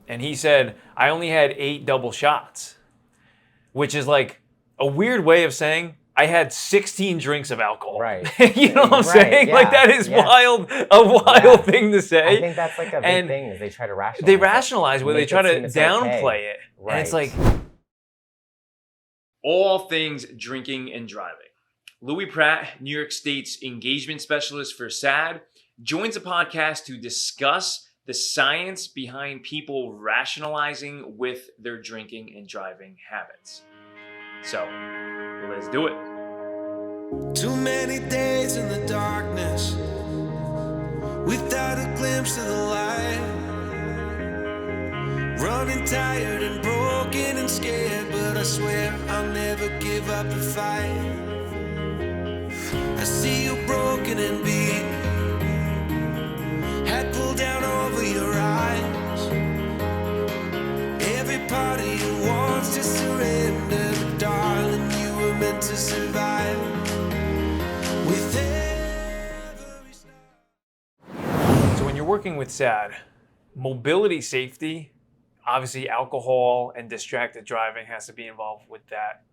and he said, I only had 8 double shots, which is like a weird way of saying I had 16 drinks of alcohol. Right. You know what I'm saying? Yeah. Like that is a wild thing to say. I think that's like a big thing is they try to rationalize. They rationalize where they try to downplay it. Right. And it's like all things drinking and driving. Louie Pratt, New York State's engagement specialist for SAD, joins the podcast to discuss the science behind people rationalizing with their drinking and driving habits. So, let's do it. Too many days in the darkness without a glimpse of the light. Running tired and broken and scared, but I swear I'll never give up the fight. I see you broken and beat, head pulled down over your eyes. Every part of you wants to surrender, but darling, you were meant to survive. With every So when you're working with SAD, mobility safety, obviously alcohol and distracted driving has to be involved with that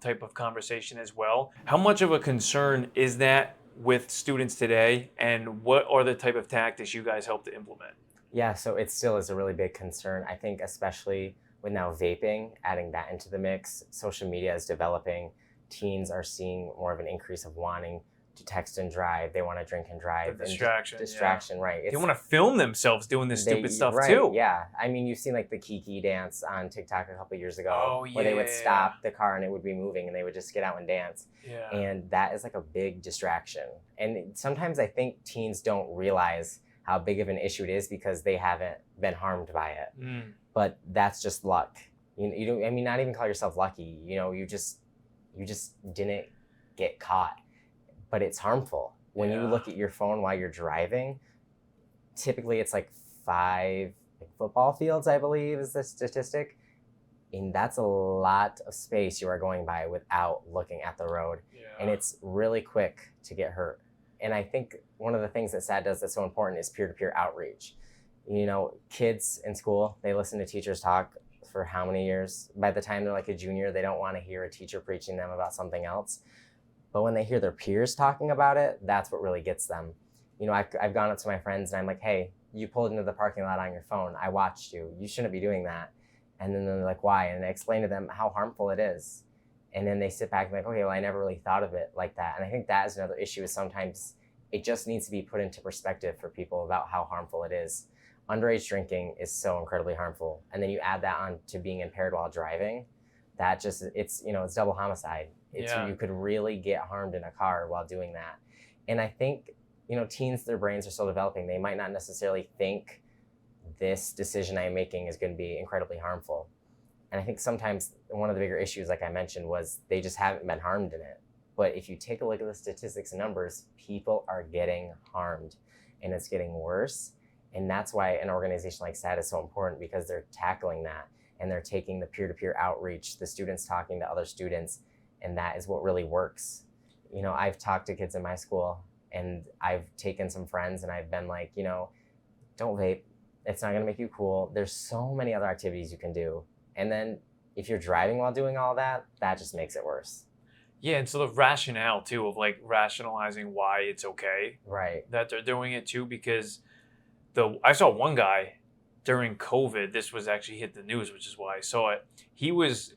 type of conversation as well. How much of a concern is that with students today, and what are the type of tactics you guys help to implement? Yeah, so it still is a really big concern. I think especially with now vaping, adding that into the mix, social media is developing. Teens are seeing more of an increase of wanting to text and drive. They want to drink and drive. The distraction. Distraction, right. They want to film themselves doing this stupid stuff right, too. Yeah. I mean, you've seen like the Kiki dance on TikTok a couple years ago, where they would yeah. stop the car and it would be moving and they would just get out and dance. Yeah. And that is like a big distraction. And sometimes I think teens don't realize how big of an issue it is because they haven't been harmed by it. But that's just luck. You don't, I mean, not even call yourself lucky. You know, you just didn't get caught. But it's harmful. When you look at your phone while you're driving, typically it's like 5 football fields, I believe is the statistic. And that's a lot of space you are going by without looking at the road. Yeah. And it's really quick to get hurt. And I think one of the things that SAD does that's so important is peer-to-peer outreach. You know, kids in school, they listen to teachers talk for how many years? By the time they're like a junior, they don't want to hear a teacher preaching them about something else. But when they hear their peers talking about it, that's what really gets them. You know, I've gone up to my friends and I'm like, hey, you pulled into the parking lot on your phone. I watched you. You shouldn't be doing that. And then they're like, why? And I explain to them how harmful it is. And then they sit back and be like, okay, well, I never really thought of it like that. And I think that is another issue is sometimes it just needs to be put into perspective for people about how harmful it is. Underage drinking is so incredibly harmful. And then you add that on to being impaired while driving. That just, it's double homicide. You could really get harmed in a car while doing that. And I think, teens, their brains are still developing. They might not necessarily think this decision I'm making is going to be incredibly harmful. And I think sometimes one of the bigger issues, like I mentioned, was they just haven't been harmed in it. But if you take a look at the statistics and numbers, people are getting harmed and it's getting worse. And that's why an organization like SAD is so important, because they're tackling that and they're taking the peer-to-peer outreach, the students talking to other students. And that is what really works. I've talked to kids in my school and I've taken some friends and I've been like, don't vape. It's not gonna make you cool. There's so many other activities you can do. And then if you're driving while doing all that, that just makes it worse. Yeah, and so the rationale too of like rationalizing why it's okay. Right. That they're doing it too, because I saw one guy during COVID, this was actually hit the news, which is why I saw it. He was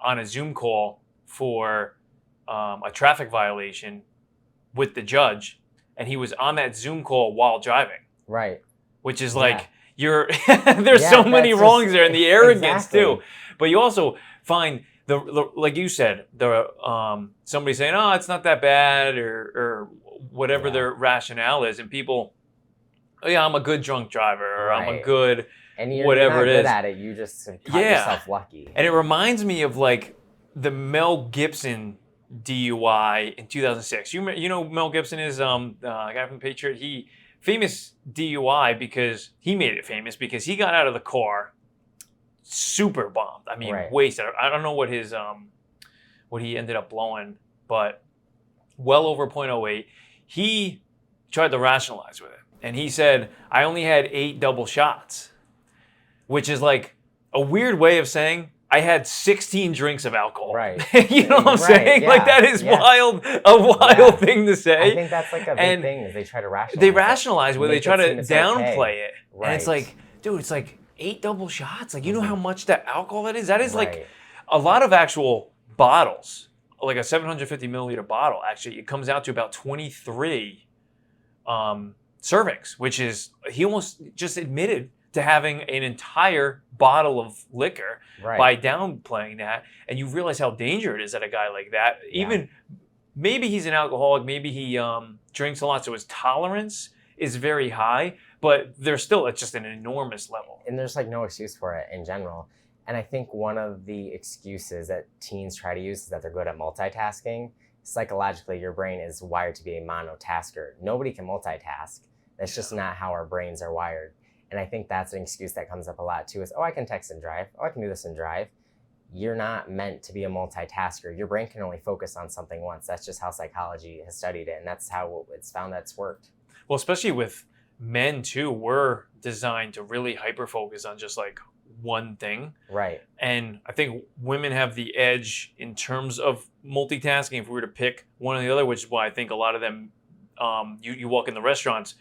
on a Zoom call for a traffic violation with the judge, and he was on that Zoom call while driving. Right. Which is like, there's so many wrongs there, and the arrogance too. But you also find the like you said, somebody saying, oh, it's not that bad, or whatever their rationale is, and people, oh yeah, I'm a good drunk driver, or I'm a good whatever it is. You're not good at it, you just caught yourself lucky. And it reminds me of like the Mel Gibson DUI in 2006. You know Mel Gibson is the guy from Patriot. He famous DUI because he made it famous because he got out of the car super bombed. I mean, wasted. I don't know what his what he ended up blowing, but well over .08. He tried to rationalize with it, and he said, "I only had 8 double shots," which is like a weird way of saying I had 16 drinks of alcohol. Right. You know what I'm saying? Yeah. Like that is a wild thing to say. I think that's like a big thing is they try to rationalize. They rationalize where they try to it's downplay it. Right. And it's like, dude, it's like 8 double shots. Like, you know how much that alcohol that is? That is like a lot of actual bottles. Like a 750 milliliter bottle, actually, it comes out to about 23 servings, which is, he almost just admitted to having an entire bottle of liquor by downplaying that. And you realize how dangerous it is at a guy like that. Even maybe he's an alcoholic, maybe he drinks a lot, so his tolerance is very high, but there's still, it's just an enormous level. And there's like no excuse for it in general. And I think one of the excuses that teens try to use is that they're good at multitasking. Psychologically, your brain is wired to be a monotasker. Nobody can multitask. That's just not how our brains are wired. And I think that's an excuse that comes up a lot too is, oh, I can text and drive. Oh, I can do this and drive. You're not meant to be a multitasker. Your brain can only focus on something once. That's just how psychology has studied it. And that's how it's found that's worked. Well, especially with men too, we're designed to really hyper-focus on just like one thing. Right. And I think women have the edge in terms of multitasking if we were to pick one or the other, which is why I think a lot of them, you walk in the restaurants,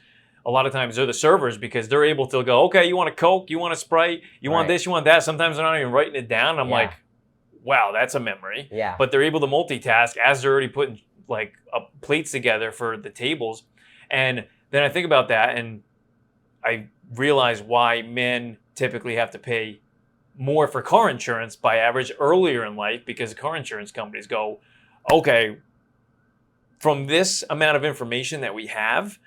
a lot of times they're the servers because they're able to go, okay, you want a Coke, you want a Sprite, you want this, you want that. Sometimes they're not even writing it down. I'm like, wow, that's a memory. Yeah. But they're able to multitask as they're already putting like plates together for the tables. And then I think about that and I realize why men typically have to pay more for car insurance by average earlier in life, because car insurance companies go, okay, from this amount of information that we have,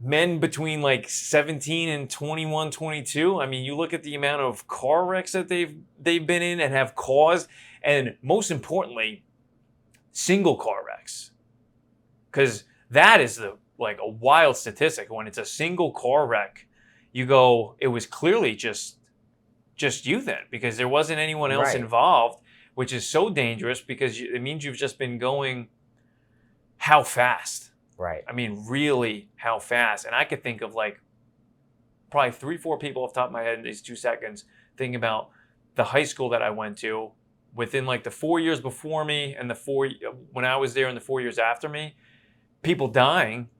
men between like 17 and 21, 22, I mean, you look at the amount of car wrecks that they've been in and have caused, and most importantly, single car wrecks. Because that is like a wild statistic. When it's a single car wreck, you go, it was clearly just you then, because there wasn't anyone else involved, which is so dangerous because it means you've just been going how fast. Right. I mean, really how fast. And I could think of like probably 3-4 people off the top of my head in these 2 seconds thinking about the high school that I went to within like the 4 years before me and when I was there and the 4 years after me, people dying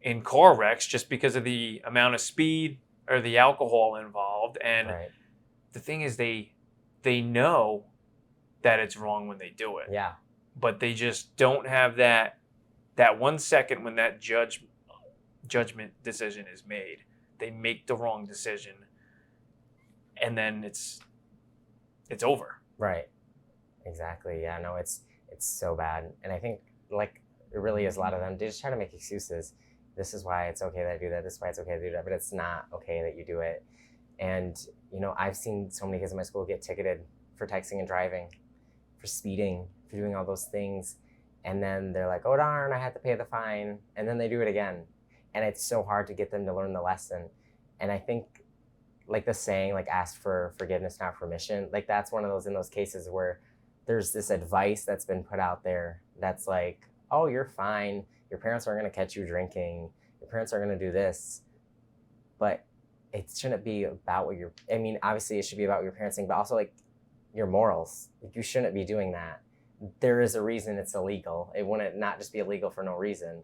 in car wrecks just because of the amount of speed or the alcohol involved. And the thing is, they know that it's wrong when they do it. Yeah. But they just don't have that 1 second when that judgment decision is made. They make the wrong decision, and then it's over. Right. Exactly. Yeah. No, it's so bad, and I think like it really is a lot of them. They just try to make excuses. This is why it's okay that I do that. This is why it's okay to do that. But it's not okay that you do it. And you know, I've seen so many kids in my school get ticketed for texting and driving, for speeding, for doing all those things. And then they're like, oh, darn, I had to pay the fine. And then they do it again. And it's so hard to get them to learn the lesson. And I think like the saying, like ask for forgiveness, not permission, like that's one of those in those cases where there's this advice that's been put out there that's like, oh, you're fine. Your parents aren't going to catch you drinking. Your parents are going to do this. But it shouldn't be about what I mean, obviously it should be about your parenting, but also like your morals. Like, you shouldn't be doing that. There is a reason it's illegal. It wouldn't not just be illegal for no reason.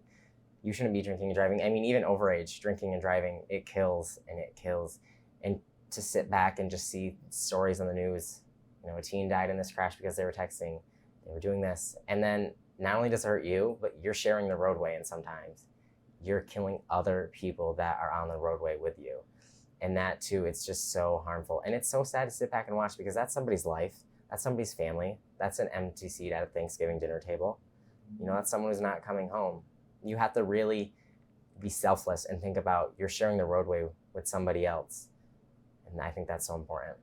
You shouldn't be drinking and driving. I mean, even overage drinking and driving, it kills and it kills. And to sit back and just see stories on the news, you know, a teen died in this crash because they were texting, they were doing this. And then not only does it hurt you, but you're sharing the roadway, and sometimes you're killing other people that are on the roadway with you. And that too, it's just so harmful. And it's so sad to sit back and watch because that's somebody's life. That's somebody's family. That's an empty seat at a Thanksgiving dinner table. You know, that's someone who's not coming home. You have to really be selfless and think about you're sharing the roadway with somebody else. And I think that's so important.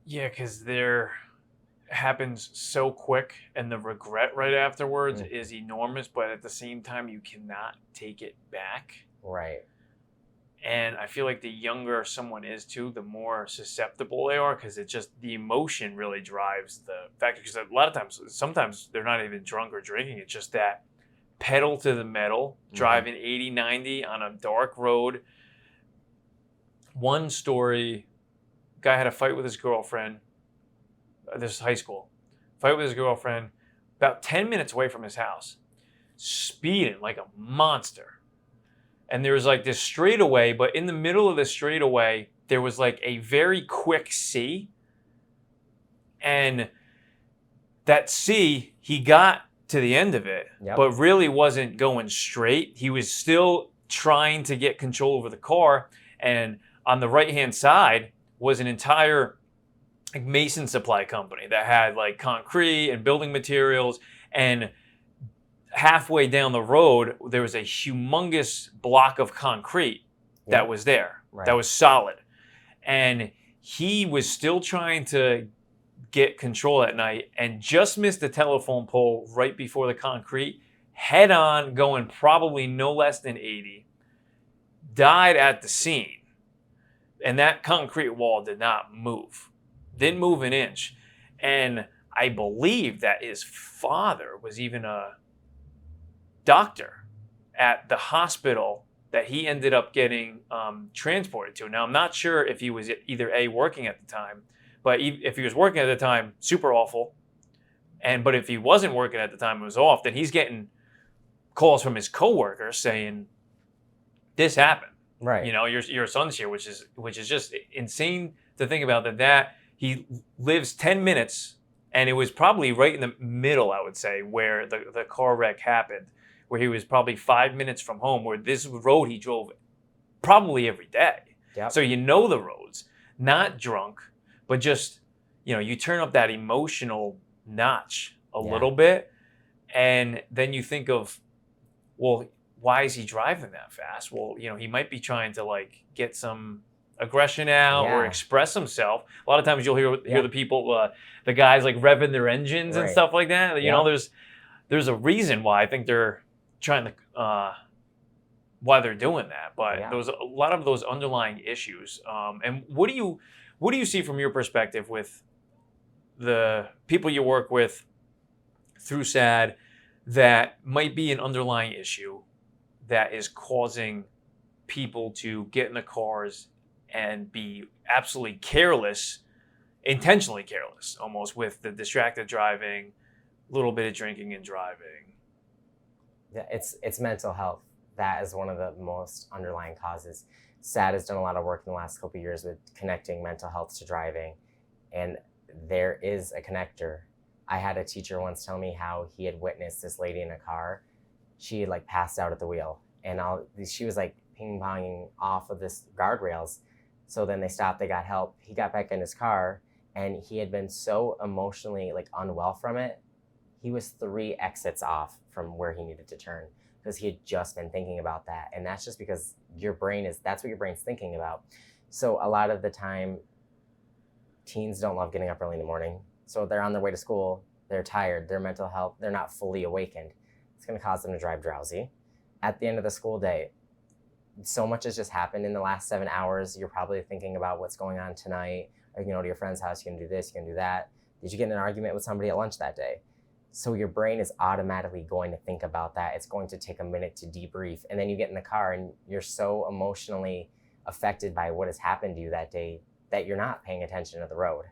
Yeah, because there happens so quick and the regret right afterwards is enormous, but at the same time, you cannot take it back. Right. And I feel like the younger someone is too, the more susceptible they are, because it's just the emotion really drives the factor. Because a lot of times, sometimes they're not even drunk or drinking. It's just that pedal to the metal, driving 80, 90 on a dark road One story, guy had a fight with his girlfriend. This is high school. Fight with his girlfriend about 10 minutes away from his house. Speeding like a monster. And there was like this straightaway, but in the middle of the straightaway, there was like a very quick C. And that C, he got to the end of it, but really wasn't going straight. He was still trying to get control over the car. And on the right-hand side was an entire like mason supply company that had like concrete and building materials. And halfway down the road, there was a humongous block of concrete that was there, that was solid. And he was still trying to get control at night and just missed the telephone pole right before the concrete, head on, going probably no less than 80, died at the scene. And that concrete wall did not move, didn't move an inch. And I believe that his father was even a doctor at the hospital that he ended up getting transported to. Now, I'm not sure if he was either A, working at the time, but if he was working at the time, super awful. But if he wasn't working at the time, it was off, then he's getting calls from his coworkers saying, this happened. Right. You know, your son's here, which is just insane to think about that he lives 10 minutes, and it was probably right in the middle, I would say, where the car wreck happened, where he was probably 5 minutes from home, where this road he drove probably every day. Yep. So you know the roads, not drunk, but just, you know, you turn up that emotional notch a little bit, and then you think of, well, why is he driving that fast? Well, you know, he might be trying to like get some aggression out or express himself. A lot of times you'll hear the people, the guys like revving their engines and stuff like that. You know, there's a reason why I think they're trying to, why they're doing that. But there's a lot of those underlying issues. And what do you see from your perspective with the people you work with through SAD that might be an underlying issue that is causing people to get in the cars and be absolutely careless, intentionally careless, almost, with the distracted driving, a little bit of drinking and driving? Yeah, it's mental health. That is one of the most underlying causes. SAD has done a lot of work in the last couple of years with connecting mental health to driving, and there is a connector. I had a teacher once tell me how he had witnessed this lady in a car. She had like passed out at the wheel, and she was like ping-ponging off of this guardrails. So then they stopped, they got help. He got back in his car, and he had been so emotionally like unwell from it. He was 3 exits off from where he needed to turn because he had just been thinking about that. And that's just because that's what your brain's thinking about. So a lot of the time, teens don't love getting up early in the morning. So they're on their way to school, they're tired, their mental health, they're not fully awakened. It's gonna cause them to drive drowsy. At the end of the school day, so much has just happened in the last 7 hours. You're probably thinking about what's going on tonight. Are you gonna go to your friend's house? You're gonna do this, you're gonna do that. Did you get in an argument with somebody at lunch that day? So your brain is automatically going to think about that. It's going to take a minute to debrief. And then you get in the car and you're so emotionally affected by what has happened to you that day that you're not paying attention to the road.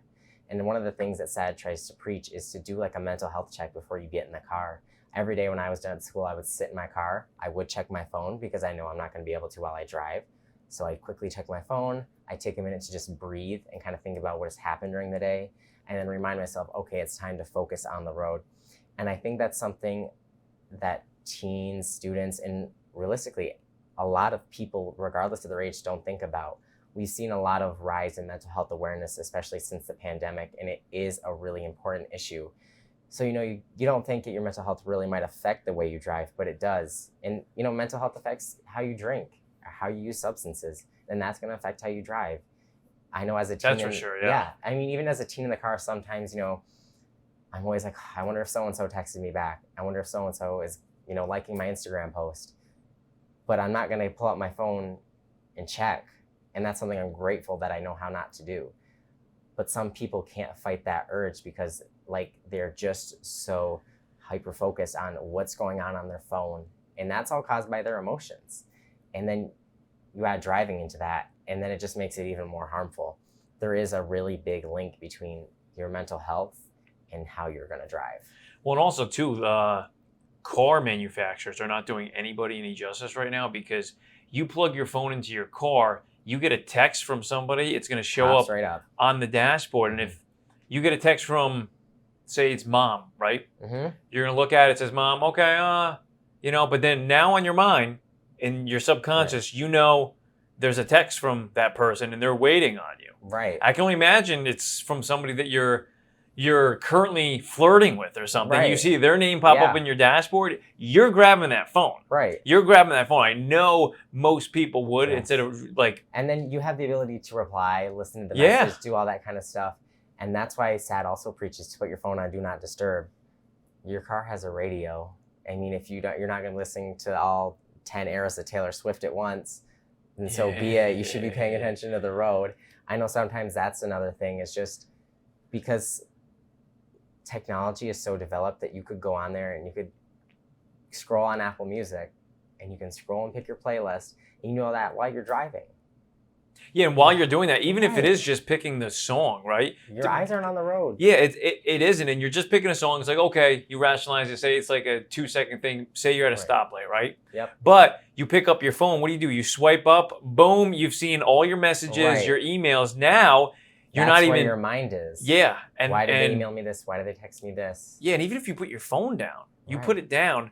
And one of the things that SAD tries to preach is to do like a mental health check before you get in the car. Every day when I was done at school, I would sit in my car. I would check my phone because I know I'm not going to be able to while I drive. So I quickly check my phone. I take a minute to just breathe and kind of think about what has happened during the day, and then remind myself, okay, it's time to focus on the road. And I think that's something that teens, students, and realistically, a lot of people, regardless of their age, don't think about. We've seen a lot of rise in mental health awareness, especially since the pandemic, and it is a really important issue. So, you know, you don't think that your mental health really might affect the way you drive, but it does. And, you know, mental health affects how you drink, how you use substances, and that's going to affect how you drive. I know as a teen. That's for sure, yeah. I mean, even as a teen in the car, sometimes, you know, I'm always like, I wonder if so-and-so texted me back. I wonder if so-and-so is, you know, liking my Instagram post. But I'm not going to pull out my phone and check. And that's something I'm grateful that I know how not to do. But some people can't fight that urge because like they're just so hyper-focused on what's going on their phone. And that's all caused by their emotions. And then you add driving into that, and then it just makes it even more harmful. There is a really big link between your mental health and how you're going to drive. Well, and also too, car manufacturers are not doing anybody any justice right now, because you plug your phone into your car, you get a text from somebody, it's going to show Pops up right up on the dashboard. And if you get a text from, say it's mom, right? Mm-hmm. You're going to look at it, it says mom, okay, but then now on your mind, in your subconscious, you know there's a text from that person and they're waiting on you. Right. I can only imagine it's from somebody that you're currently flirting with or something. Right. You see their name pop up Yeah. in your dashboard, you're grabbing that phone. Right. You're grabbing that phone. I know most people would, Yes. instead of like... And then you have the ability to reply, listen to the Yeah. message, do all that kind of stuff. And that's why SAD also preaches to put your phone on Do Not Disturb. Your car has a radio. I mean, if you're not going to listen to all 10 eras of Taylor Swift at once, and so be it. You should be paying attention to the road. I know sometimes that's another thing, is just because technology is so developed that you could go on there and you could scroll on Apple Music and you can scroll and pick your playlist. And you know that while you're driving. Yeah, and while you're doing that, even if it is just picking the song, right? Your eyes aren't on the road. Yeah, it isn't, and you're just picking a song. It's like, okay, you rationalize it. Say it's like a 2-second thing. Say you're at a stoplight, right? Yep. But you pick up your phone. What do? You swipe up. Boom. You've seen all your messages, Right. your emails. Now you're That's not where even. your mind is. Yeah, and why did they email me this? Why did they text me this? Yeah, and even if you put your phone down, you Right. put it down,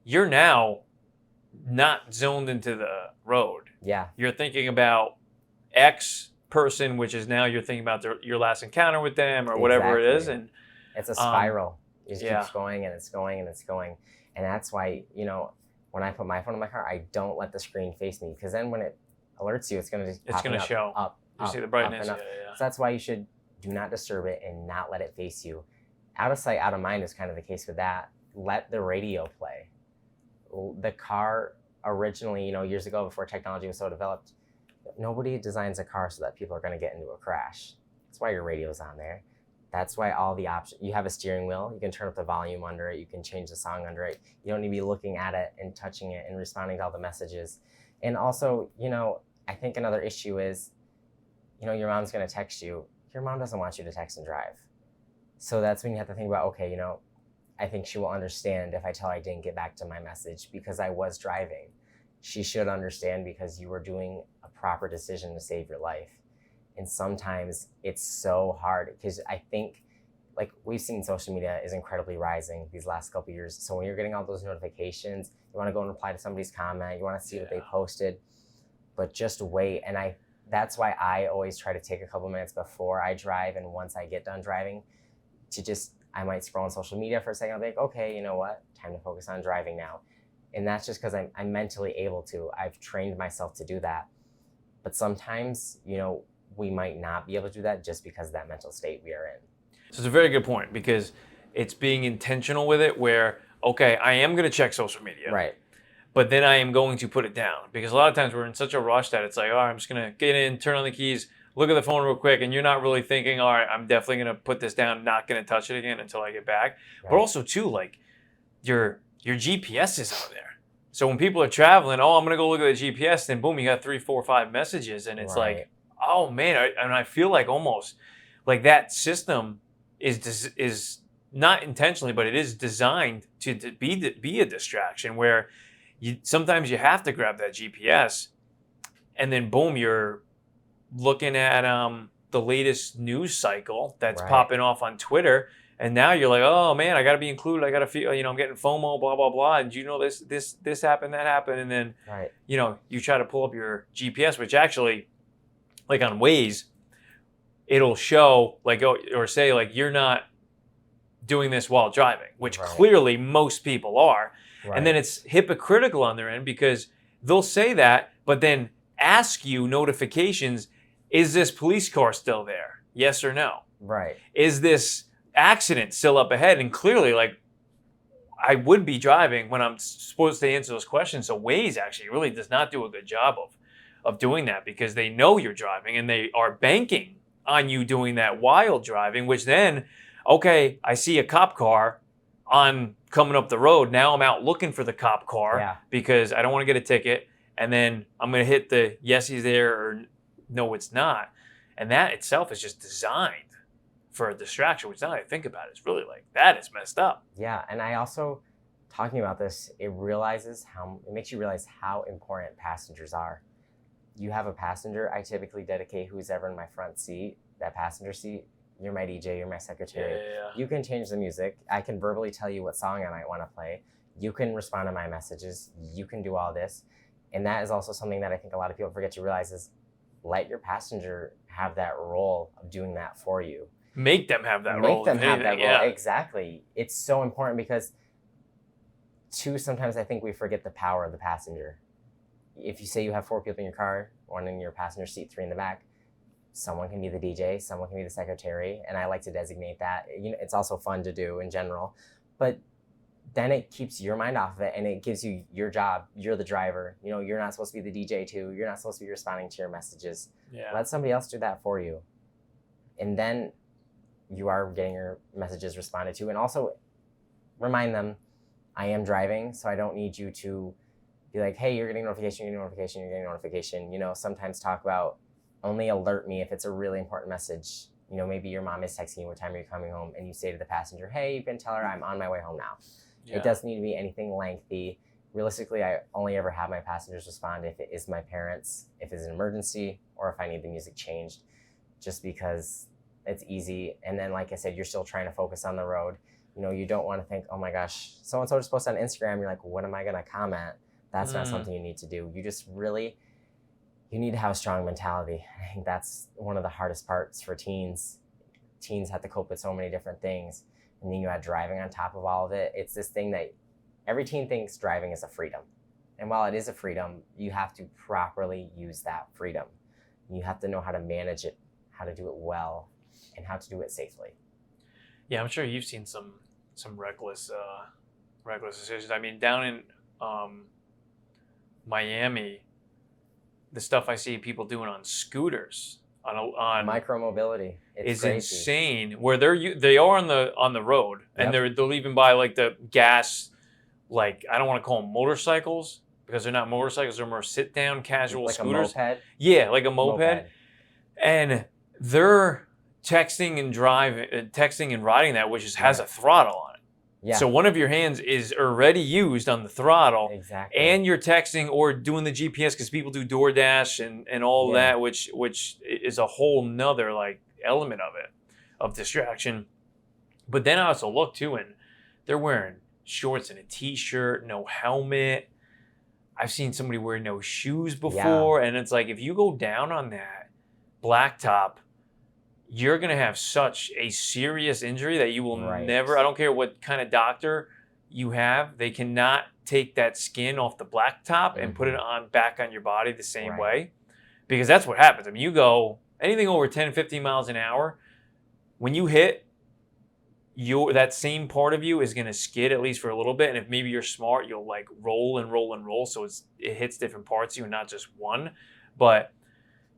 you're now not zoned into the road. Yeah. You're thinking about X person, which is now you're thinking about your last encounter with them or whatever it is, and it's a spiral. It just yeah. keeps going and it's going and it's going, and that's why when I put my phone in my car, I don't let the screen face me, because then when it alerts you, it's going to show up. You see the brightness. Up. Yeah. So that's why you should do not disturb it and not let it face you. Out of sight, out of mind is kind of the case with that. Let the radio play. The car originally, years ago, before technology was so developed, nobody designs a car so that people are going to get into a crash. That's why your radio's on there. That's why all the options. You have a steering wheel. You can turn up the volume under it. You can change the song under it. You don't need to be looking at it and touching it and responding to all the messages. And also, I think another issue is, your mom's going to text you. Your mom doesn't want you to text and drive. So that's when you have to think about, okay, I think she will understand if I tell her I didn't get back to my message because I was driving. She should understand because you were doing a proper decision to save your life. And sometimes it's so hard, because I think, like we've seen, social media is incredibly rising these last couple of years. So when you're getting all those notifications, you want to go and reply to somebody's comment, you want to see what they posted, but just wait. And that's why I always try to take a couple minutes before I drive, and once I get done driving, I might scroll on social media for a second. I'll be like, okay, you know what? Time to focus on driving now. And that's just because I'm mentally able to. I've trained myself to do that. But sometimes, we might not be able to do that just because of that mental state we are in. So it's a very good point, because it's being intentional with it, where, okay, I am going to check social media. Right. But then I am going to put it down, because a lot of times we're in such a rush that it's like, all right, I'm just going to get in, turn on the keys, look at the phone real quick, and you're not really thinking, all right, I'm definitely going to put this down, not going to touch it again until I get back. Right. But also, too, like, your GPS is out there. So when people are traveling, I'm going to go look at the GPS, then boom, you got 3, 4, 5 messages, and it's like, oh, man, and I feel like almost like that system is not intentionally, but it is designed to be a distraction, where sometimes you have to grab that GPS, and then boom, you're looking at the latest news cycle that's popping off on Twitter, and now you're like, oh man, I got to be included. I got to feel, I'm getting FOMO, blah blah blah. And this happened, that happened, and then you try to pull up your GPS, which actually, like on Waze, it'll show like, or say like, you're not doing this while driving, which clearly most people are. Right. And then it's hypocritical on their end, because they'll say that, but then ask you notifications, is this police car still there? Yes or no? Right. Is this accident still up ahead? And clearly, like, I would be driving when I'm supposed to answer those questions. So Waze actually really does not do a good job of doing that, because they know you're driving and they are banking on you doing that while driving, which then, okay, I see a cop car coming up the road. Now I'm out looking for the cop car because I don't want to get a ticket. And then I'm going to hit the yes, he's there, or no, it's not. And that itself is just designed for a distraction, which now that I think about it, it's really like, that is messed up. Yeah, and I also, talking about this, it makes you realize how important passengers are. You have a passenger, I typically dedicate who's ever in my front seat, that passenger seat. You're my DJ, you're my secretary. Yeah. You can change the music. I can verbally tell you what song I might want to play. You can respond to my messages. You can do all this. And that is also something that I think a lot of people forget to realize is let your passenger have that role of doing that for you. Make them have that role. Make them have that role. Yeah. Exactly. It's so important because, two, sometimes I think we forget the power of the passenger. If you say you have 4 people in your car, 1 in your passenger seat, 3 in the back, someone can be the DJ, someone can be the secretary, and I like to designate that. You know, it's also fun to do in general, but then it keeps your mind off of it and it gives you your job. You're the driver. You know, you're not supposed to be the DJ too. You're not supposed to be responding to your messages. Yeah. Let somebody else do that for you. And then you are getting your messages responded to. And also remind them, I am driving, so I don't need you to be like, hey, you're getting a notification, you're getting a notification, you're getting a notification. You know, sometimes talk about only alert me if it's a really important message. You know, maybe your mom is texting you, what time are you coming home? And you say to the passenger, hey, you can tell her I'm on my way home now. Yeah. It doesn't need to be anything lengthy. Realistically, I only ever have my passengers respond if it is my parents, if it's an emergency, or if I need the music changed, just because it's easy. And then, like I said, you're still trying to focus on the road. You know, you don't want to think, oh my gosh, so-and-so just posted on Instagram. You're like, what am I going to comment? That's not something you need to do. You just really, you need to have a strong mentality. I think that's one of the hardest parts for teens. Teens have to cope with so many different things. And then you add driving on top of all of it. It's this thing that every teen thinks driving is a freedom. And while it is a freedom, you have to properly use that freedom. You have to know how to manage it, how to do it well, and how to do it safely. Yeah, I'm sure you've seen some reckless decisions. I mean, down in Miami, the stuff I see people doing on scooters on micromobility is crazy. Insane. Where they are on the road, and they're leaving by like the gas, like I don't want to call them motorcycles because they're not motorcycles; they're more sit down casual like scooters. A moped? Yeah, like a moped. And they're texting and riding that, which has a throttle on it. Yeah. So one of your hands is already used on the throttle. Exactly. And you're texting or doing the GPS because people do DoorDash and all that, which is a whole nother like element of it, of distraction. But then I also look too, and they're wearing shorts and a t-shirt, no helmet. I've seen somebody wear no shoes before, and it's like if you go down on that blacktop, you're going to have such a serious injury that you will never, I don't care what kind of doctor you have, they cannot take that skin off the blacktop and put it back on your body the same way. Because that's what happens. I mean, you go anything over 10, 15 miles an hour, when you hit, that same part of you is going to skid at least for a little bit. And if maybe you're smart, you'll like roll and roll and roll. So it hits different parts of you and not just one. But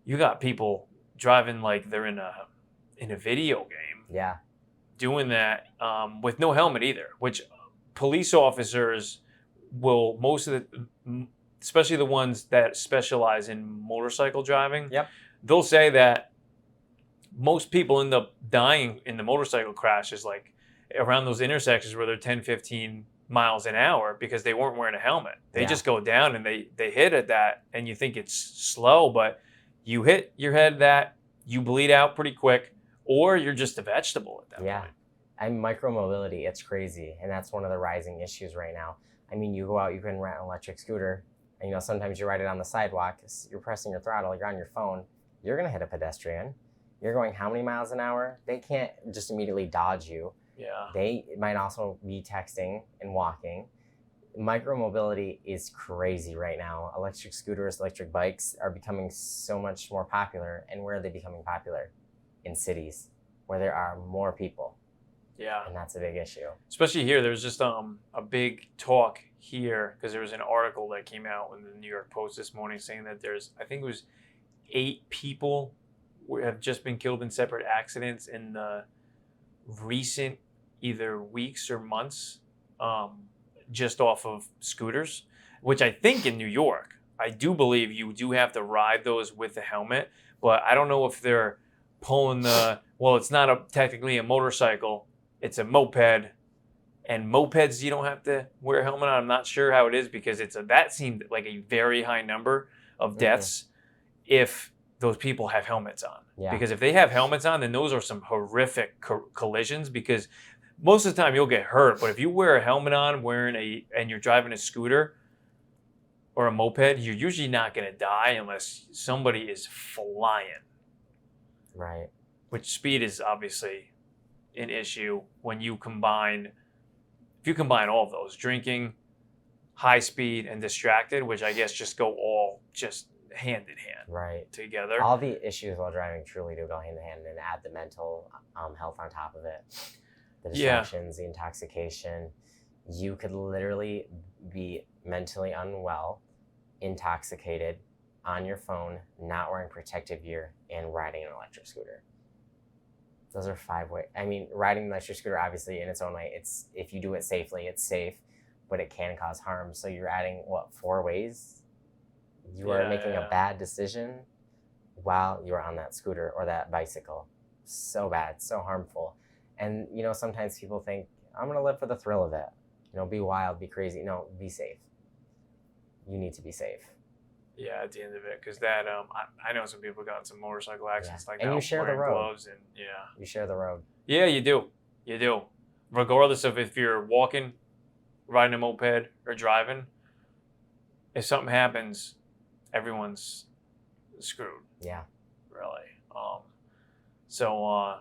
you got people driving like they're in a video game. Yeah. Doing that with no helmet either, which police officers will, especially the ones that specialize in motorcycle driving, they'll say that most people end up dying in the motorcycle crashes, like around those intersections where they're 10, 15 miles an hour because they weren't wearing a helmet. They just go down and they hit at that, and you think it's slow, but you hit your head that, you bleed out pretty quick, or you're just a vegetable at that point. And micromobility, it's crazy. And that's one of the rising issues right now. I mean, you go out, you can rent an electric scooter, and you know, sometimes you ride it on the sidewalk, you're pressing your throttle, you're on your phone, you're gonna hit a pedestrian. You're going how many miles an hour? They can't just immediately dodge you. Yeah. They might also be texting and walking. Micromobility is crazy right now. Electric scooters, electric bikes are becoming so much more popular. And where are they becoming popular? In cities where there are more people. Yeah. And that's a big issue. Especially here, there's just a big talk here because there was an article that came out in the New York Post this morning saying that I think it was 8 people have just been killed in separate accidents in the recent either weeks or months, just off of scooters, which I think in New York, I do believe you do have to ride those with a helmet, but I don't know if they're pulling well, it's not technically a motorcycle, it's a moped. And mopeds, you don't have to wear a helmet on. I'm not sure how it is because that seemed like a very high number of deaths if those people have helmets on. Yeah. Because if they have helmets on, then those are some horrific collisions because most of the time you'll get hurt. But if you wear a helmet on, and you're driving a scooter or a moped, you're usually not going to die unless somebody is flying. Right. Which speed is obviously an issue when you combine. If you combine all of those, drinking, high speed, and distracted, which I guess just go all just hand in hand together. All the issues while driving truly do go hand in hand, and add the mental health on top of it. The distractions, the intoxication. You could literally be mentally unwell, intoxicated, on your phone, not wearing protective gear, and riding an electric scooter. Those are 5 ways. I mean, riding an electric scooter, obviously, in its own way, if you do it safely, it's safe, but it can cause harm. So you're adding, 4 ways? You are making a bad decision while you're on that scooter or that bicycle. So bad, so harmful. And, sometimes people think, I'm going to live for the thrill of it. Be wild, be crazy. No, be safe. You need to be safe. Yeah, at the end of it, because that I know some people got in some motorcycle accidents like that. And you share the road. Gloves and you share the road. Yeah, you do. Regardless of if you're walking, riding a moped, or driving, if something happens, everyone's screwed. Yeah. Really. So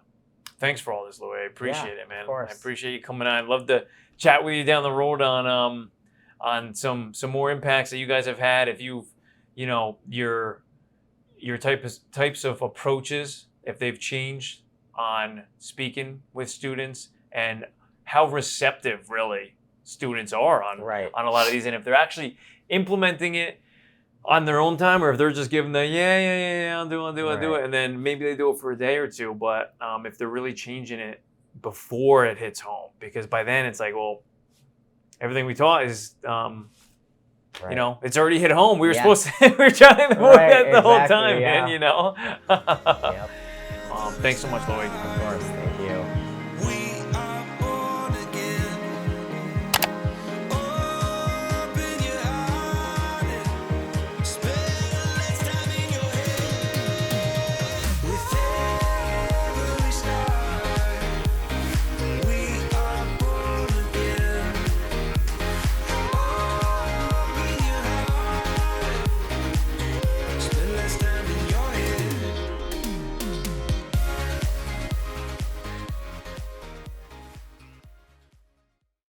thanks for all this, Louie. I appreciate it, man. Of course. I appreciate you coming on. I'd love to chat with you down the road on some more impacts that you guys have had. If you've your types of approaches, if they've changed on speaking with students and how receptive really students are on a lot of these, and if they're actually implementing it on their own time, or if they're just giving the I'll do it, and then maybe they do it for a day or two, but if they're really changing it before it hits home, because by then it's like, well, everything we taught is it's already hit home. We were supposed to, we were trying to move that the whole time, man, Yep. Thanks so much, Louie. Of course, thank you.